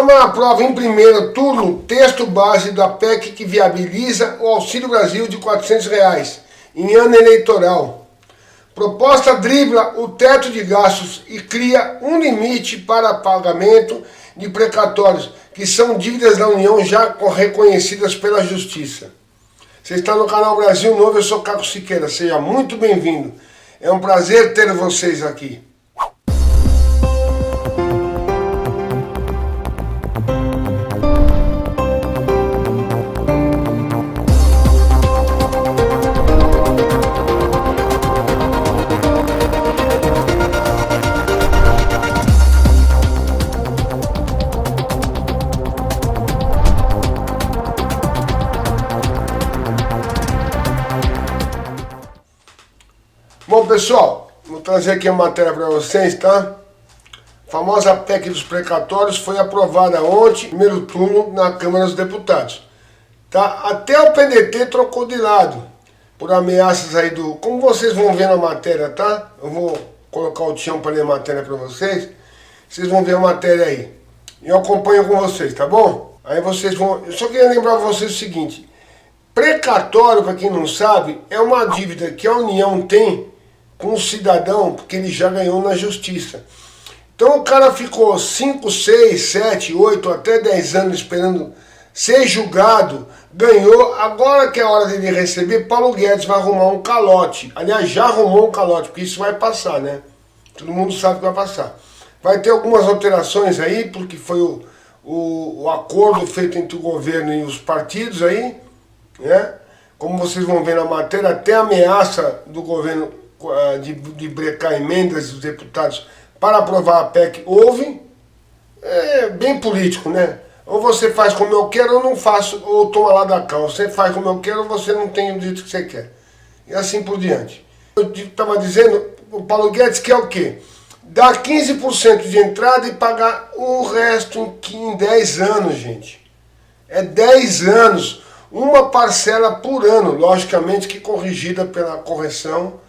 Câmara aprova em primeiro turno texto base da PEC que viabiliza o Auxílio Brasil de R$ 400 em ano eleitoral. Proposta dribla o teto de gastos e cria um limite para pagamento de precatórios, que são dívidas da União já reconhecidas pela Justiça. Você está no canal Brasil Novo, eu sou Caco Siqueira, seja muito bem-vindo. É um prazer ter vocês aqui. Bom, pessoal, vou trazer aqui a matéria para vocês, tá? A famosa PEC dos precatórios foi aprovada ontem, primeiro turno, na Câmara dos Deputados. Tá? Até o PDT trocou de lado, por ameaças aí do... Como vocês vão ver na matéria, tá? Eu vou colocar o Tião para ler a matéria para vocês. Vocês vão ver a matéria aí. E eu acompanho com vocês, tá bom? Aí vocês vão... Eu só queria lembrar para vocês o seguinte. Precatório, para quem não sabe, é uma dívida que a União tem com o cidadão, porque ele já ganhou na justiça. Então o cara ficou 5, 6, 7, 8, até 10 anos esperando ser julgado, ganhou, agora que é a hora dele receber, Paulo Guedes vai arrumar um calote. Aliás, já arrumou um calote, porque isso vai passar, né? Todo mundo sabe que vai passar. Vai ter algumas alterações aí, porque foi o acordo feito entre o governo e os partidos aí, né? Como vocês vão ver na matéria, até a ameaça do governo de brecar emendas dos deputados para aprovar a PEC houve. É bem político, né? Ou você faz como eu quero ou não faço, ou toma lá da cá. Você faz como eu quero ou você não tem o dito que você quer. E assim por diante. Eu estava dizendo, o Paulo Guedes quer o quê? Dar 15% de entrada e pagar o resto em 10 anos, gente. É 10 anos. Uma parcela por ano, logicamente que corrigida pela correção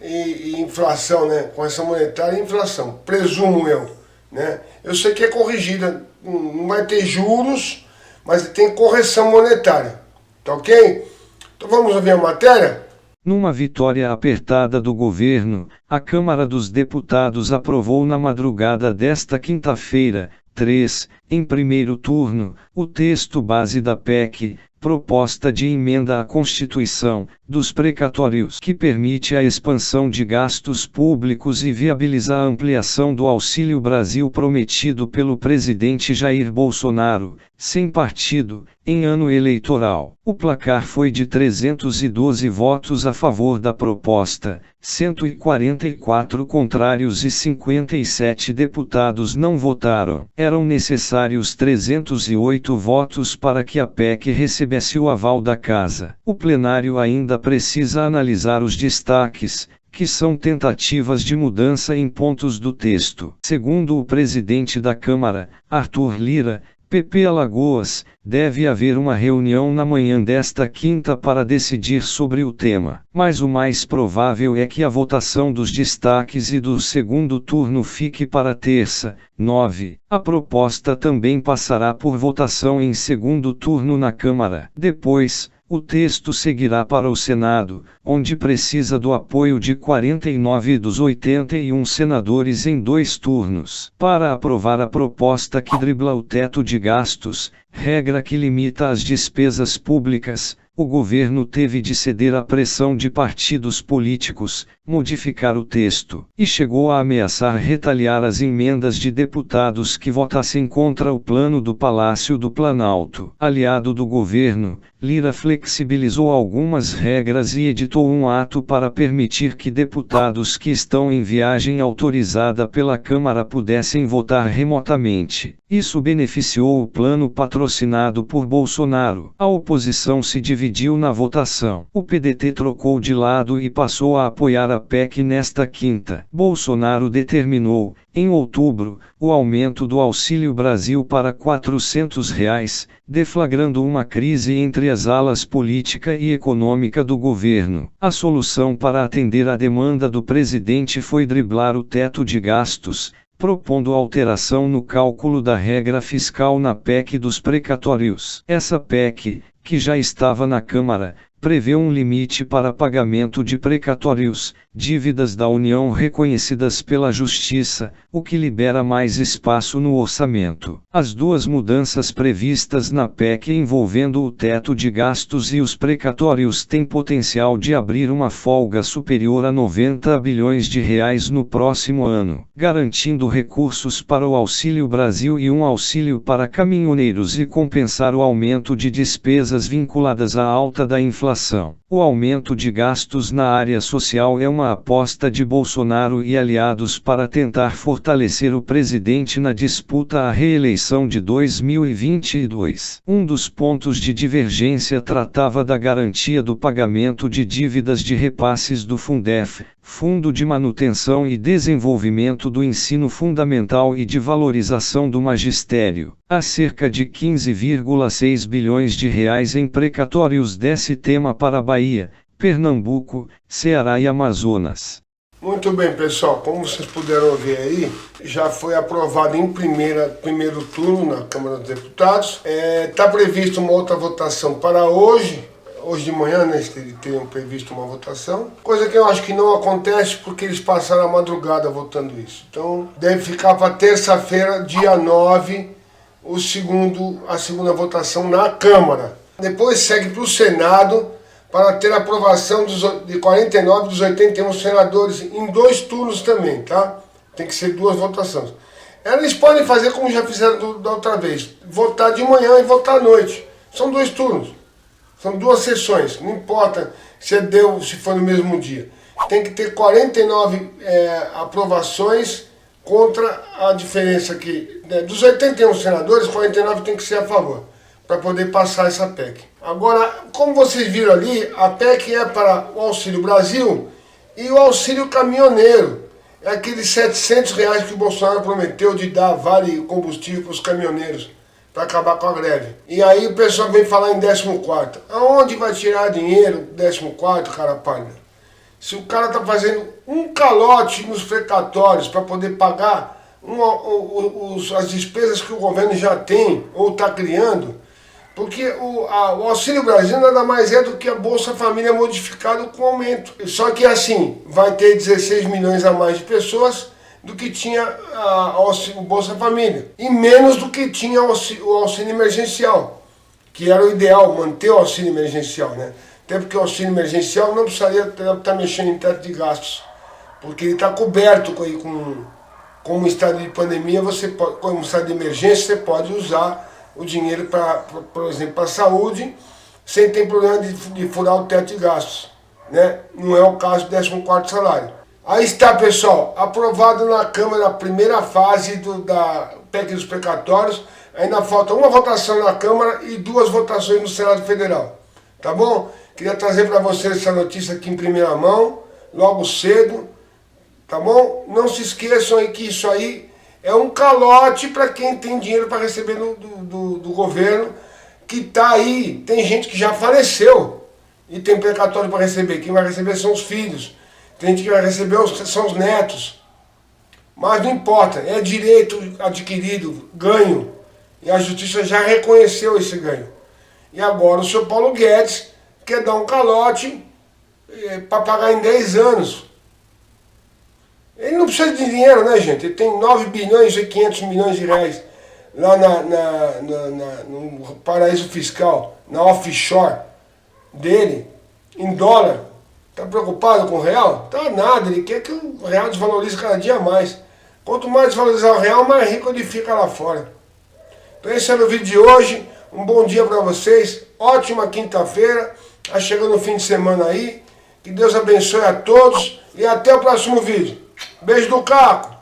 e inflação, né? Correção monetária e inflação, presumo eu, né? Eu sei que é corrigida, não vai ter juros, mas tem correção monetária, tá ok? Então vamos ouvir a matéria? Numa vitória apertada do governo, a Câmara dos Deputados aprovou na madrugada desta quinta-feira, 3, em primeiro turno, o texto base da PEC, proposta de emenda à Constituição, dos precatórios, que permite a expansão de gastos públicos e viabiliza a ampliação do Auxílio Brasil prometido pelo presidente Jair Bolsonaro, sem partido, em ano eleitoral. O placar foi de 312 votos a favor da proposta, 144 contrários e 57 deputados não votaram. Eram necessários 308 votos para que a PEC recebesse o aval da Casa. O plenário ainda precisa analisar os destaques, que são tentativas de mudança em pontos do texto. Segundo o presidente da Câmara, Arthur Lira, PP Alagoas, deve haver uma reunião na manhã desta quinta para decidir sobre o tema. Mas o mais provável é que a votação dos destaques e do segundo turno fique para terça, 9. A proposta também passará por votação em segundo turno na Câmara. Depois, o texto seguirá para o Senado, onde precisa do apoio de 49 dos 81 senadores em 2 turnos. Para aprovar a proposta que dribla o teto de gastos, regra que limita as despesas públicas, o governo teve de ceder à pressão de partidos políticos, modificar o texto, e chegou a ameaçar retaliar as emendas de deputados que votassem contra o plano do Palácio do Planalto. Aliado do governo, Lira flexibilizou algumas regras e editou um ato para permitir que deputados que estão em viagem autorizada pela Câmara pudessem votar remotamente. Isso beneficiou o plano patrocinado por Bolsonaro. A oposição se dividiu na votação. O PDT trocou de lado e passou a apoiar a PEC nesta quinta. Bolsonaro determinou, em outubro, o aumento do Auxílio Brasil para R$ 400, deflagrando uma crise entre as alas política e econômica do governo. A solução para atender à demanda do presidente foi driblar o teto de gastos, propondo alteração no cálculo da regra fiscal na PEC dos precatórios. Essa PEC, que já estava na Câmara, prevê um limite para pagamento de precatórios, dívidas da União reconhecidas pela Justiça, o que libera mais espaço no orçamento. As duas mudanças previstas na PEC envolvendo o teto de gastos e os precatórios têm potencial de abrir uma folga superior a 90 bilhões de reais no próximo ano, garantindo recursos para o Auxílio Brasil e um auxílio para caminhoneiros e compensar o aumento de despesas vinculadas à alta da inflação. O aumento de gastos na área social é uma aposta de Bolsonaro e aliados para tentar fortalecer o presidente na disputa à reeleição de 2022. Um dos pontos de divergência tratava da garantia do pagamento de dívidas de repasses do Fundef, Fundo de Manutenção e Desenvolvimento do Ensino Fundamental e de Valorização do Magistério. Há cerca de 15,6 bilhões de reais em precatórios desse tema para Bahia, Pernambuco, Ceará e Amazonas. Muito bem, pessoal, como vocês puderam ver aí, já foi aprovado em primeiro turno na Câmara dos Deputados. Está previsto uma outra votação para hoje de manhã, né, eles teriam previsto uma votação, coisa que eu acho que não acontece porque eles passaram a madrugada votando isso. Então deve ficar para terça-feira, dia 9, a segunda votação na Câmara. Depois segue para o Senado para ter a aprovação de 49 dos 81 senadores em 2 turnos também, tá? Tem que ser 2 votações. Eles podem fazer como já fizeram da outra vez, votar de manhã e votar à noite. São 2 turnos. São 2 sessões, não importa se for no mesmo dia. Tem que ter 49 aprovações contra a diferença aqui. Dos 81 senadores, 49 tem que ser a favor, para poder passar essa PEC. Agora, como vocês viram ali, a PEC é para o Auxílio Brasil e o Auxílio Caminhoneiro. É aqueles R$700 que o Bolsonaro prometeu de dar vale combustível para os caminhoneiros, para acabar com a greve. E aí o pessoal vem falar em 14º. Aonde vai tirar dinheiro 14º, cara pálida? Se o cara está fazendo um calote nos precatórios para poder pagar as despesas que o governo já tem ou está criando, porque o Auxílio Brasil nada mais é do que a Bolsa Família modificada com aumento. Só que assim, vai ter 16 milhões a mais de pessoas do que tinha o Bolsa Família, e menos do que tinha o auxílio emergencial, que era o ideal, manter o auxílio emergencial, né? Até porque o auxílio emergencial não precisaria estar mexendo em teto de gastos, porque ele está coberto como estado de pandemia, como estado de emergência, você pode usar o dinheiro, por exemplo, para a saúde, sem ter problema de furar o teto de gastos, né? Não é o caso do 14º salário. Aí está, pessoal, aprovado na Câmara a primeira fase da PEC dos precatórios. Ainda falta uma votação na Câmara e 2 votações no Senado Federal. Tá bom? Queria trazer para vocês essa notícia aqui em primeira mão, logo cedo. Tá bom? Não se esqueçam aí que isso aí é um calote para quem tem dinheiro para receber do governo, que está aí. Tem gente que já faleceu e tem precatório para receber. Quem vai receber são os filhos. Tem gente que vai receber são os netos. Mas não importa, é direito adquirido, ganho. E a justiça já reconheceu esse ganho. E agora o senhor Paulo Guedes quer dar um calote para pagar em 10 anos. Ele não precisa de dinheiro, né, gente? Ele tem 9 bilhões e 500 milhões de reais lá no paraíso fiscal, na offshore dele, em dólar. Está preocupado com o real? Tá nada, ele quer que o real desvalorize cada dia mais. Quanto mais desvalorizar o real, mais rico ele fica lá fora. Então esse era o vídeo de hoje. Um bom dia para vocês. Ótima quinta-feira. Está chegando o fim de semana aí. Que Deus abençoe a todos. E até o próximo vídeo. Beijo do Caco.